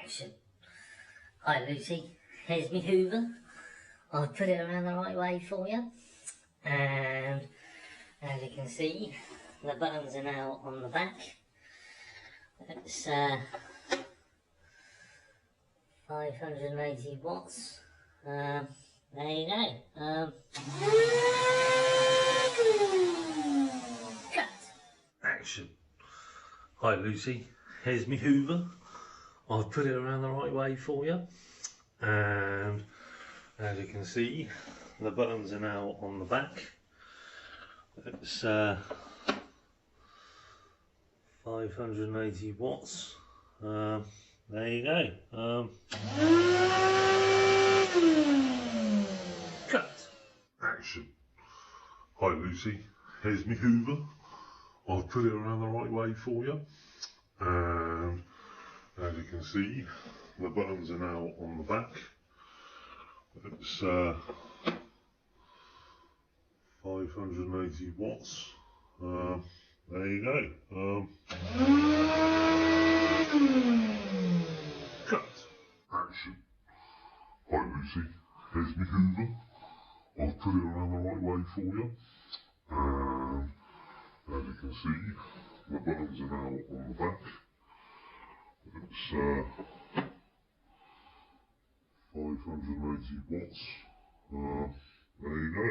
Action. Hi Lucy, here's me Hoover. I've put it around the right way for you, and as you can see the buttons are now on the back. It's 580 watts. There you go. Cut. Action. Hi Lucy, here's me Hoover. I've put it around the right way for you, and as you can see the buttons are now on the back. It's 580 watts. There you go. Cut. Action. Hi Lucy, here's me Hoover. I've put it around the right way for you, and as you can see the buttons are now on the back. It's 580 watts. There you go. Cut. Action. Hi Lucy, here's me Hoover. I've put it around the right way for you, and as you can see the buttons are now on the back. It's 580 watts. There you go.